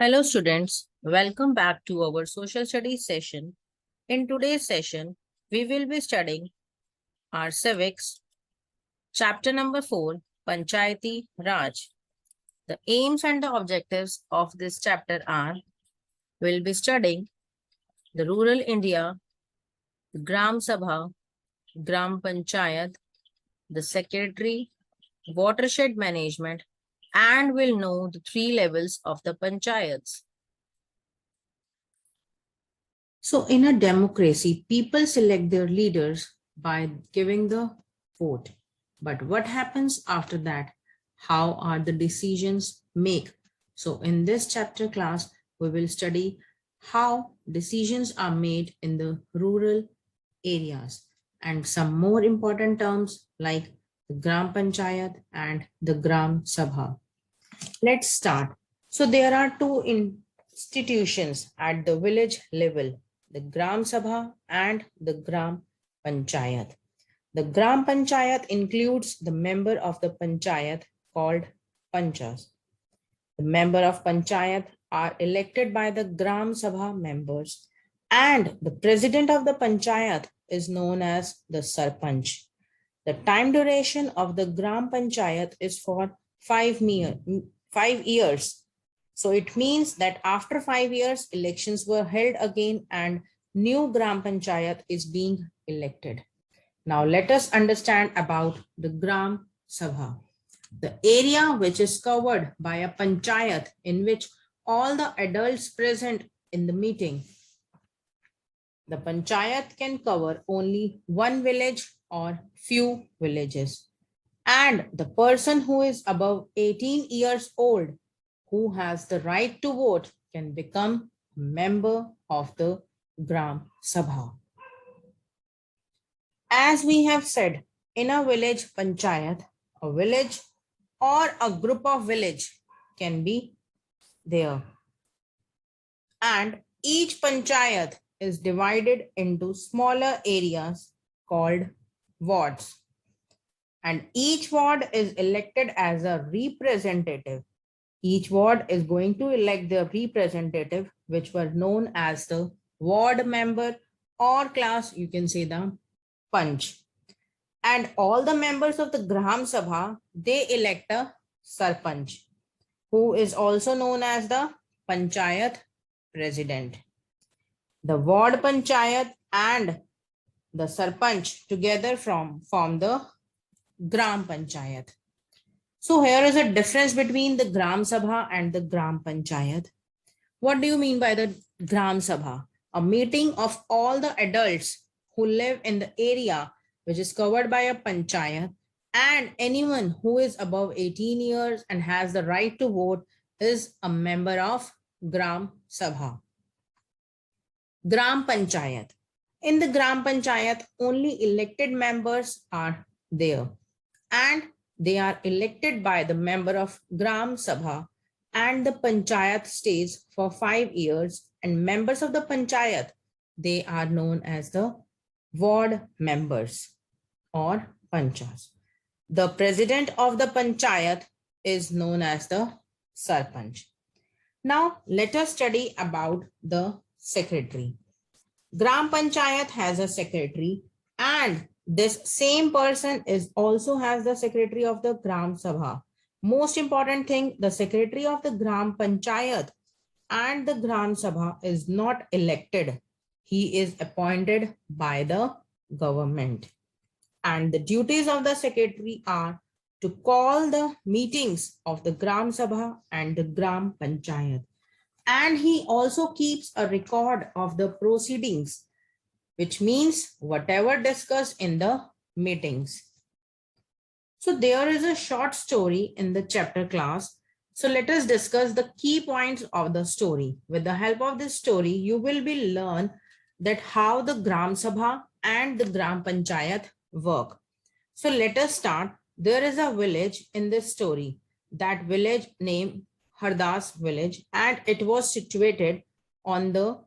Hello students, welcome back to our social studies session. In today's session, we will be studying our civics, chapter number 4, Panchayati Raj. The aims and the objectives of this chapter are, we'll be studying the rural India, the Gram Sabha, Gram Panchayat, the secretary, watershed management, and we'll know the 3 levels of the panchayats. So in a democracy, people select their leaders by giving the vote. But what happens after that? How are the decisions made? So in this chapter class, we will study how decisions are made in the rural areas and some more important terms like the Gram Panchayat and the Gram Sabha. Let's start. So there are two institutions at the village level, the Gram Sabha and the Gram Panchayat. The Gram Panchayat includes the member of the Panchayat called Panchas. The member of Panchayat are elected by the Gram Sabha members and the president of the Panchayat is known as the Sarpanch. The time duration of the Gram Panchayat is for 5 years. So it means that after 5 years, elections were held again and new Gram Panchayat is being elected. Now let us understand about the Gram Sabha. The area which is covered by a Panchayat in which all the adults present in the meeting. The Panchayat can cover only one village or few villages. And the person who is above 18 years old who has the right to vote can become a member of the Gram Sabha. As we have said, in a village panchayat, a village or a group of village can be there. And each panchayat is divided into smaller areas called wards. And each ward is elected as a representative. Each ward is going to elect their representative, which were known as the ward member or class, you can say the Panch. And all the members of the Gram Sabha, they elect a Sarpanch, who is also known as the Panchayat President. The ward Panchayat and the Sarpanch together form the Gram Panchayat. So here is a difference between the Gram Sabha and the Gram Panchayat. What do you mean by the Gram Sabha? A meeting of all the adults who live in the area which is covered by a Panchayat, and anyone who is above 18 years and has the right to vote is a member of Gram Sabha. Gram Panchayat. In the Gram Panchayat, only elected members are there. And they are elected by the member of Gram Sabha, and the Panchayat stays for 5 years, and members of the Panchayat, they are known as the ward members or Panchas. The president of the Panchayat is known as the Sarpanch. Now let us study about the secretary. Gram Panchayat has a secretary, and this same person is also has the secretary of the Gram Sabha. Most important thing, the secretary of the Gram Panchayat and the Gram Sabha is not elected. He is appointed by the government. And the duties of the secretary are to call the meetings of the Gram Sabha and the Gram Panchayat. And he also keeps a record of the proceedings, which means whatever discussed in the meetings. So there is a short story in the chapter class. So let us discuss the key points of the story. With the help of this story, you will be learn that how the Gram Sabha and the Gram Panchayat work. So let us start. There is a village in this story. That village named Hardas village, and it was situated on the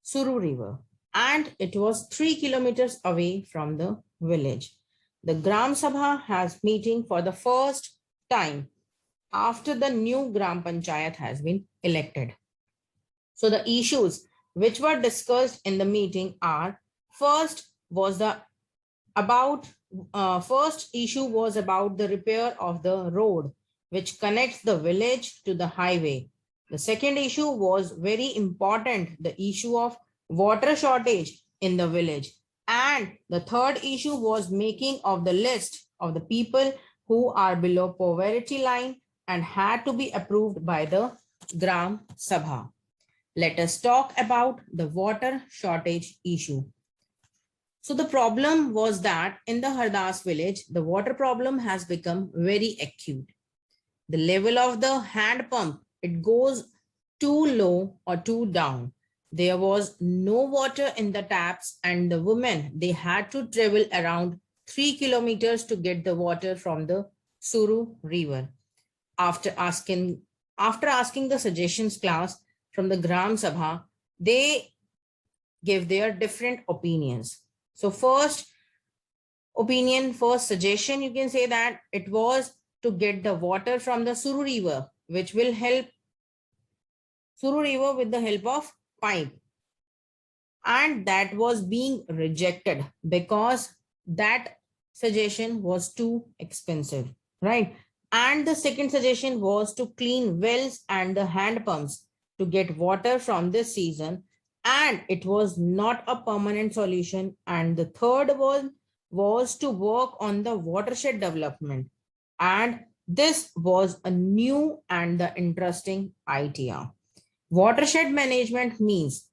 Suru river, and it was 3 kilometers away from the village. The Gram Sabha has meeting for the first time, after the new Gram Panchayat has been elected. So the issues which were discussed in the meeting are first was the about first issue was about the repair of the road which connects the village to the highway. The second issue was very important, the issue of water shortage in the village. And the third issue was making of the list of the people who are below poverty line and had to be approved by the Gram Sabha. Let us talk about the water shortage issue. So the problem was that in the Hardas village, the water problem has become very acute. The level of the hand pump, it goes too low or too down. There was no water in the taps and the women, they had to travel around 3 kilometers to get the water from the Suru river. After asking the suggestions class from the Gram Sabha, they give their different opinions. So first suggestion, you can say that it was to get the water from the Suru river, which will help Suru river with the help of pipe. And that was being rejected because that suggestion was too expensive, right? And the second suggestion was to clean wells and the hand pumps to get water from this season. And it was not a permanent solution. And the third one was to work on the watershed development. And this was a new and the interesting idea. Watershed management means,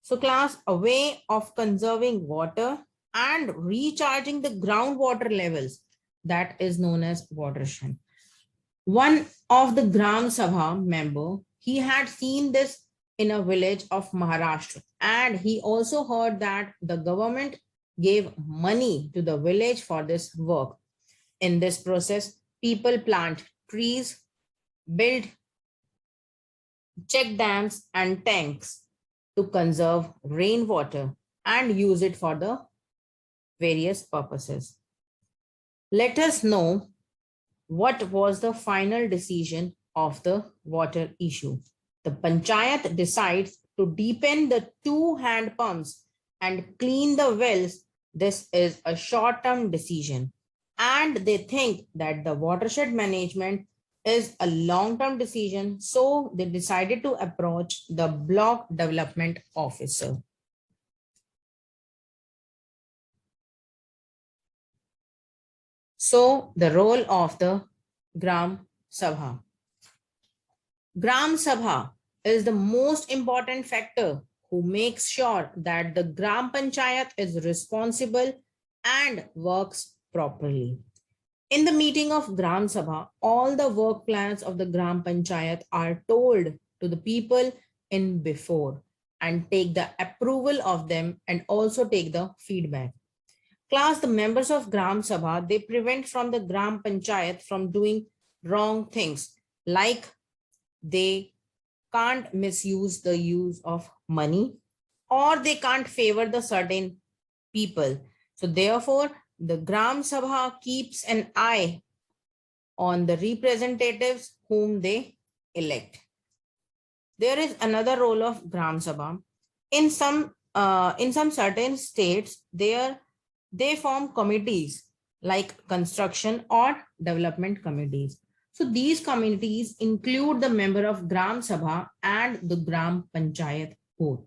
so class, a way of conserving water and recharging the groundwater levels, that is known as watershed. One of the Gram Sabha member, he had seen this in a village of Maharashtra, and he also heard that the government gave money to the village for this work. In this process, people plant trees, build check dams and tanks to conserve rainwater and use it for the various purposes. Let us know what was the final decision of the water issue. The Panchayat decides to deepen the 2 hand pumps and clean the wells. This is a short-term decision. And they think that the watershed management is a long-term decision. So they decided to approach the block development officer. So the role of the Gram Sabha. Gram Sabha is the most important factor who makes sure that the Gram Panchayat is responsible and works properly. In the meeting of Gram Sabha, all the work plans of the Gram Panchayat are told to the people in before and take the approval of them and also take the feedback. Class, the members of Gram Sabha, they prevent from the Gram Panchayat from doing wrong things, like they can't misuse the use of money or they can't favor the certain people. So therefore, the Gram Sabha keeps an eye on the representatives whom they elect. There is another role of Gram Sabha. In some certain states, they form committees like construction or development committees. So these committees include the member of Gram Sabha and the Gram Panchayat both.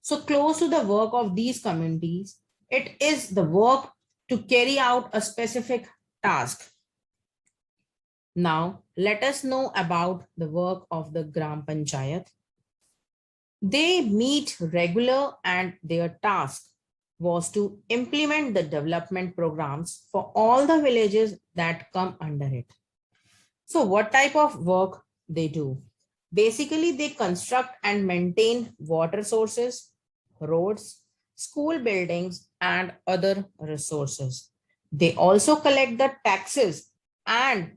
So close to the work of these committees, it is the work to carry out a specific task. Now, let us know about the work of the Gram Panchayat. They meet regular and their task was to implement the development programs for all the villages that come under it. So what type of work they do? Basically, they construct and maintain water sources, roads, school buildings, and other resources. They also collect the taxes and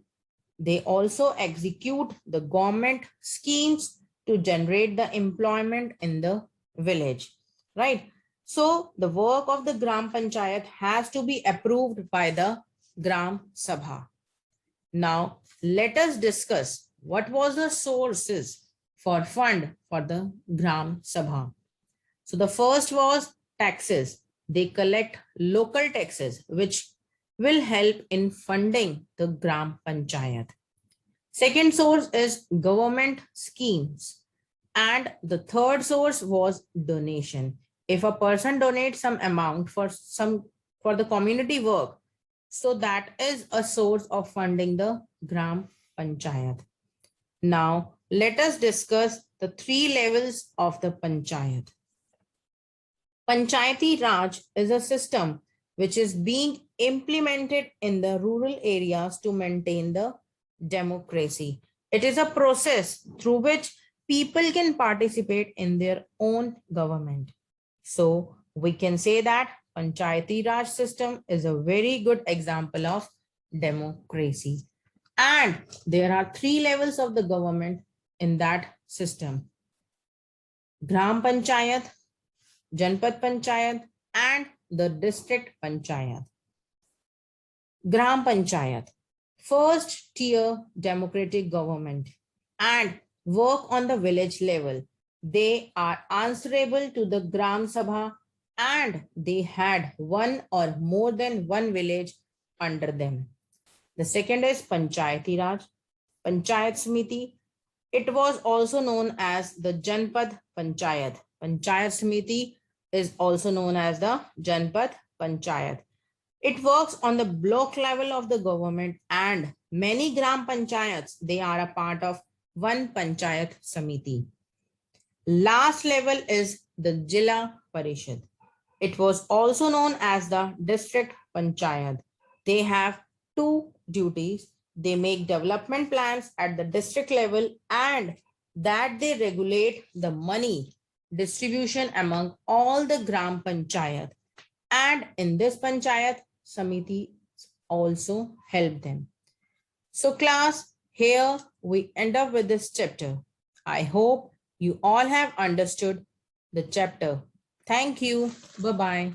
they also execute the government schemes to generate the employment in the village, right? So the work of the Gram Panchayat has to be approved by the Gram Sabha. Now, let us discuss what was the sources for fund for the Gram Sabha. So the first was taxes. They collect local taxes, which will help in funding the Gram Panchayat. Second source is government schemes. And the third source was donation. If a person donates some amount for the community work, so that is a source of funding the Gram Panchayat. Now, let us discuss the three levels of the Panchayat. Panchayati Raj is a system which is being implemented in the rural areas to maintain the democracy. It is a process through which people can participate in their own government. So we can say that Panchayati Raj system is a very good example of democracy. And there are three levels of the government in that system. Gram Panchayat, Janpad Panchayat, and the District Panchayat. Gram Panchayat, first tier democratic government, and work on the village level. They are answerable to the Gram Sabha and they had one or more than one village under them. The second is Panchayati Raj, Panchayat Samiti. It was also known as the Janpad Panchayat. Panchayat Samiti is also known as the Janpad Panchayat. It works on the block level of the government and many Gram Panchayats, they are a part of one Panchayat Samiti. Last level is the Jilla Parishad. It was also known as the District Panchayat. They have two duties. They make development plans at the district level and that they regulate the money distribution among all the Gram Panchayat. And in this Panchayat, Samiti also help them. So class, here we end up with this chapter. I hope you all have understood the chapter. Thank you. Bye-bye.